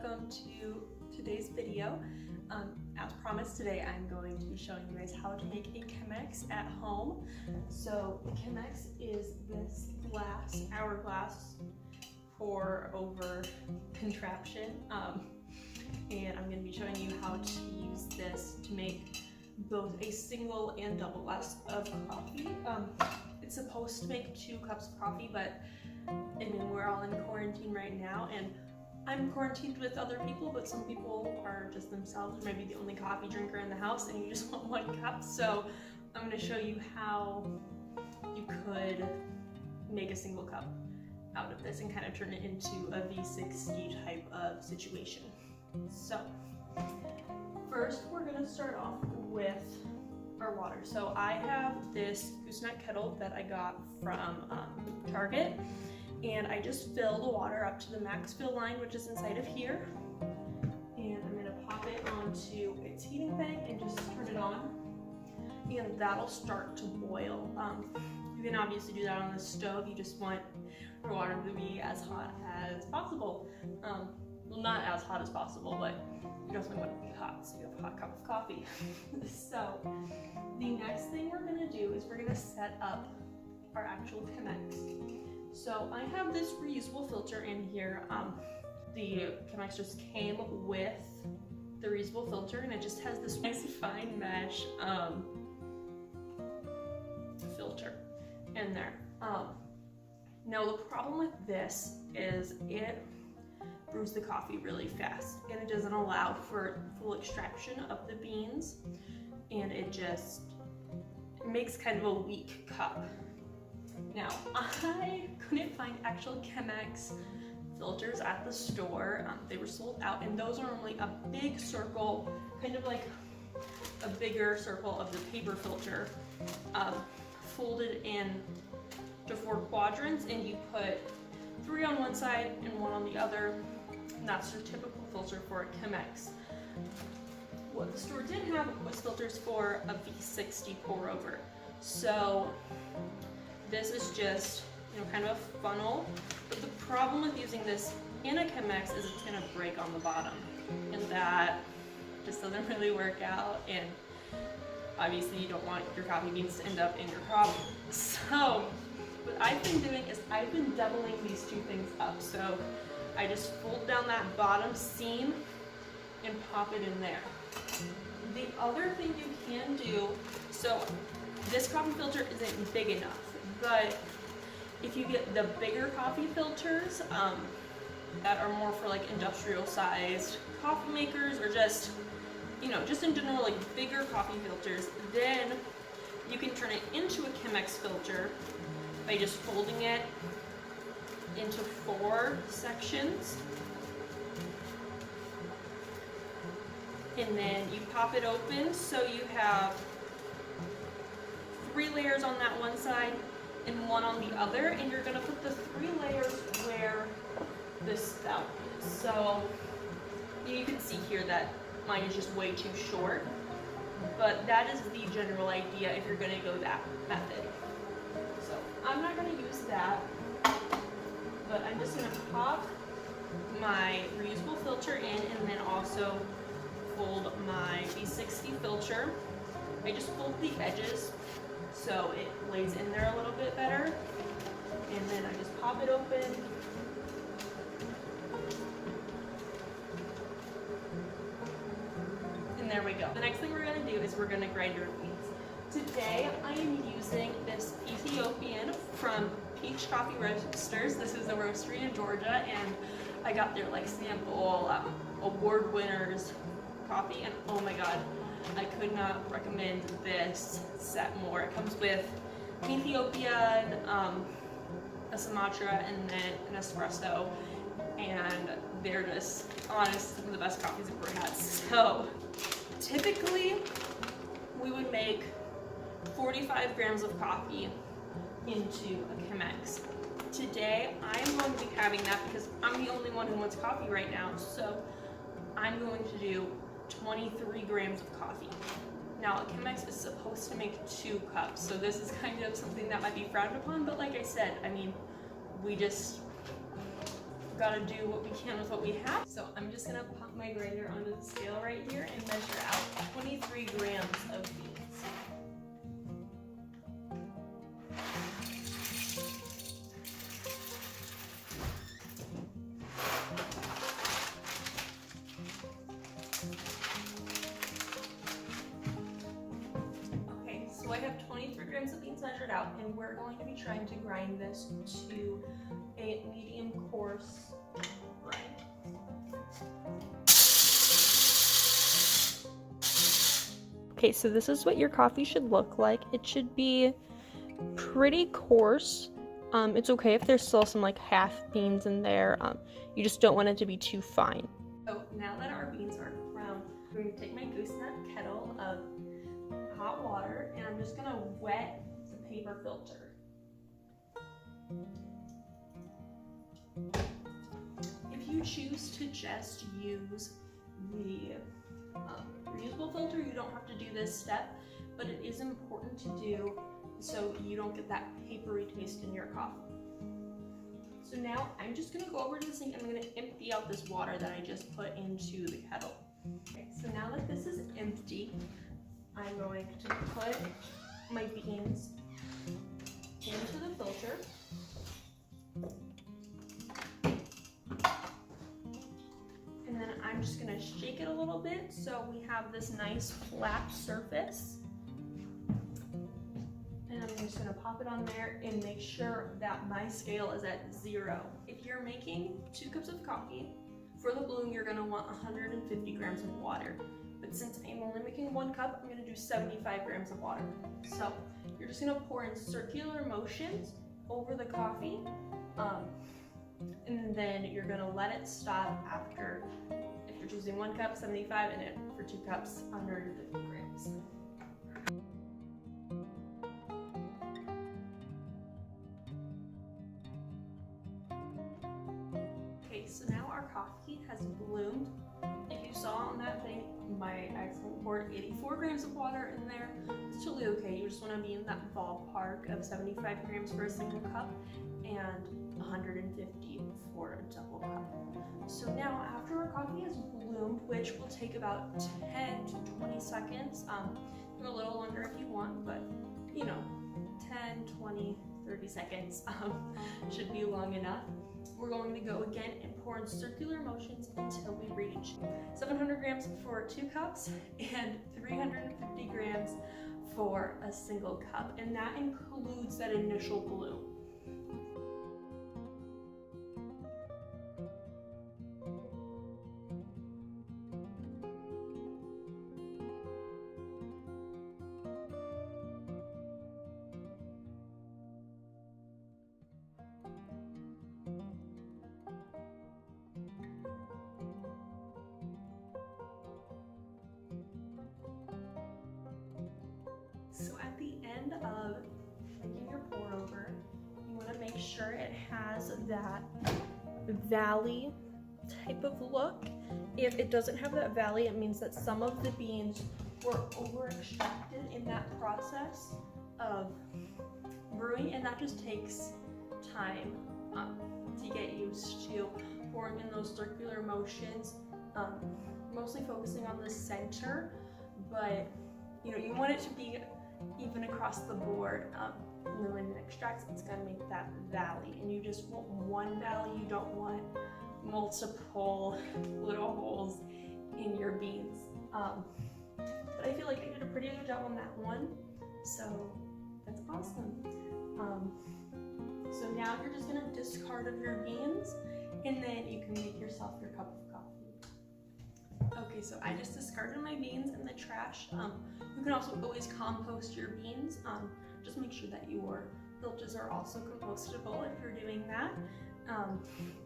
welcome to today's video. As promised, today I'm going to be showing you guys how to make a chemex at home. So the chemex is this glass, hourglass pour-over contraption, and I'm going to be showing you how to use this to make both a single and double glass of coffee. It's supposed to make 2 cups of coffee, but I mean, we're all in quarantine right now, and I'm quarantined with other people, but some people are just themselves, or maybe the only coffee drinker in the house, and you just want 1 cup. So I'm going to show you how you could make a single cup out of this and kind of turn it into a V60 type of situation. So first, we're going to start off with our water. So I have this gooseneck kettle that I got from Target, and I just fill the water up to the max fill line, which is inside of here, and I'm going to pop it onto its heating thing and just turn it on, and that'll start to boil. You can obviously do that on the stove. You just want your water to be as hot as possible. Well, not as hot as possible, but you definitely want it to be hot so you have a hot cup of coffee. So the next thing we're going to do is we're going to set up our actual chemex. So I have this reusable filter in here. The chemex just came with the reusable filter, and it just has this nice fine mesh filter in there. Now the problem with this is it brews the coffee really fast, and it doesn't allow for full extraction of the beans, and it makes kind of a weak cup. Now, I couldn't find actual chemex filters at the store. They were sold out, and those are normally a big circle, kind of like a bigger circle of the paper filter, folded in to 4 quadrants, and you put 3 on one side and 1 on the other, and that's your typical filter for a chemex. What the store did have was filters for a V60 pour over. So this is just, kind of a funnel, but the problem with using this in a chemex is it's going to break on the bottom, and that just doesn't really work out, and obviously you don't want your coffee beans to end up in your coffee. So what I've been doing is I've been doubling these 2 things up. So I just fold down that bottom seam and pop it in there. The other thing you can do, so this coffee filter isn't big enough, but if you get the bigger coffee filters that are more for like industrial sized coffee makers, or just just in general like bigger coffee filters, then you can turn it into a chemex filter by just folding it into 4 sections, and then you pop it open so you have 3 layers on that one side and 1 on the other, and you're going to put the 3 layers where the spout is. So you can see here that mine is just way too short, but that is the general idea if you're going to go that method. So I'm not going to use that, but I'm just going to pop my reusable filter in, and then also fold my V60 filter. I just fold the edges so it lays in there a little bit better, and then I just pop it open. And there we go. The next thing we're going to do is we're going to grind our beans. Today I am using this Ethiopian from Peach Coffee Roasters. This is a roastery in Georgia, and I got their like sample award winners coffee, and oh my god, I could not recommend this set more. It comes with an Ethiopian, a Sumatra, and then an espresso, and they're just honestly some of the best coffees I've ever had. So typically we would make 45 grams of coffee into a chemex. Today I'm going to be having that because I'm the only one who wants coffee right now, so I'm going to do 23 grams of coffee. Now a chemex is supposed to make 2 cups, so this is kind of something that might be frowned upon, but like I said, I mean, we gotta do what we can with what we have. So I'm just gonna pop my grinder onto the scale right here and measure out 23 grams of beans. So I have 23 grams of beans measured out, and we're going to be trying to grind this to a medium coarse grind. Okay, so this is what your coffee should look like. It should be pretty coarse. It's okay if there's still some like half beans in there. You just don't want it to be too fine. So now that our beans are ground, I'm going to take my gooseneck kettle of hot water, and I'm just gonna wet the paper filter. If you choose to just use the reusable filter, you don't have to do this step, but it is important to do so you don't get that papery taste in your coffee. So now I'm just gonna go over to the sink and I'm gonna empty out this water that I just put into the kettle. Okay, so now that this is empty, I'm going to put my beans into the filter. And then I'm just gonna shake it a little bit so we have this nice flat surface. And I'm just gonna pop it on there and make sure that my scale is at 0. If you're making 2 cups of coffee, for the bloom you're gonna want 150 grams of water. But since I'm only making 1 cup, I'm gonna do 75 grams of water. So you're just gonna pour in circular motions over the coffee, and then you're gonna let it stop after, if you're choosing 1 cup, 75, and then for 2 cups, 150 grams. Okay, so now our coffee has bloomed. If you saw on that thing, I accidentally poured 84 grams of water in there. It's totally okay. You just want to be in that ballpark of 75 grams for a single cup and 150 for a double cup. So now after our coffee has bloomed, which will take about 10 to 20 seconds, a little longer if you want, but 10, 20, 30 seconds should be long enough. We're going to go again and pour in circular motions until we reach 700 grams for 2 cups and 350 grams for a single cup, and that includes that initial bloom. So at the end of making your pour over, you want to make sure it has that valley type of look. If it doesn't have that valley, it means that some of the beans were over extracted in that process of brewing, and that just takes time to get used to pouring in those circular motions, mostly focusing on the center, but you want it to be even across the board. And then when it extracts, it's going to make that valley, and you just want one valley. You don't want multiple little holes in your beans. But I feel like I did a pretty good job on that one, so that's awesome. So now you're just going to discard of your beans, and then you can make yourself your cup of coffee. Okay, so I just discarded my beans in the trash. You can also always compost your beans. Just make sure that your filters are also compostable if you're doing that.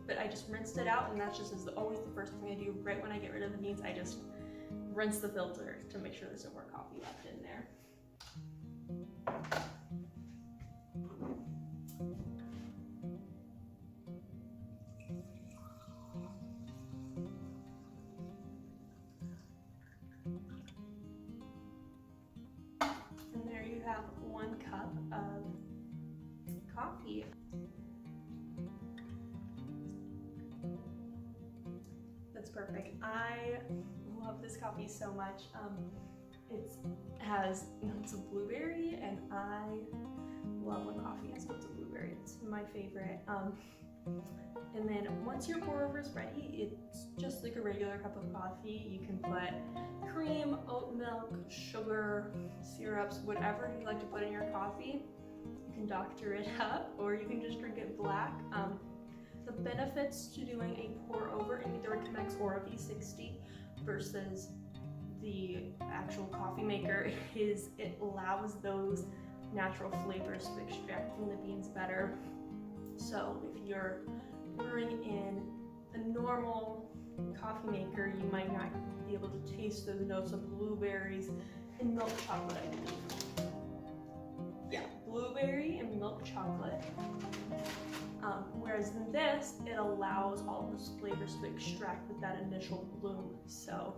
But I just rinsed it out, and that's just always the first thing I do right when I get rid of the beans. I just rinse the filter to make sure there's no more coffee left in there. And there you have 1 cup of coffee. It's perfect. I love this coffee so much. It has notes of blueberry, and I love when coffee has notes of blueberry. It's my favorite. And then once your pour over is ready, it's just like a regular cup of coffee. You can put cream, oat milk, sugar, syrups, whatever you like to put in your coffee. You can doctor it up, or you can just drink it black. The benefits to doing a pour over in either a chemex or a V60 versus the actual coffee maker is it allows those natural flavors to extract from the beans better. So if you're brewing in a normal coffee maker, you might not be able to taste those notes of blueberries and milk chocolate. Yeah, blueberry and milk chocolate. Whereas in this, it allows all those flavors to extract with that initial bloom. So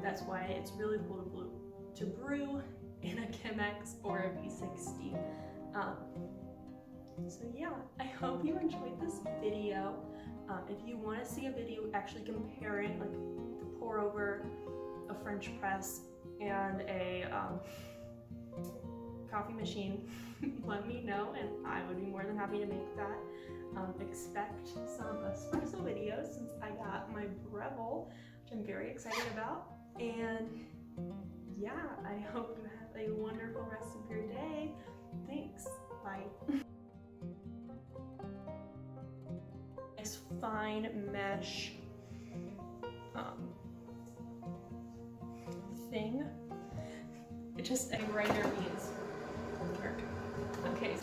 that's why it's really cool to brew in a chemex or a V60. So yeah, I hope you enjoyed this video. If you want to see a video actually comparing like the pour over, a French press, and a coffee machine, let me know and I would be more than happy to make that. Expect some espresso videos since I got my Breville, which I'm very excited about. And yeah, I hope you have a wonderful rest of your day. Thanks. Bye. This fine mesh thing. It just, a grinder beans. Okay.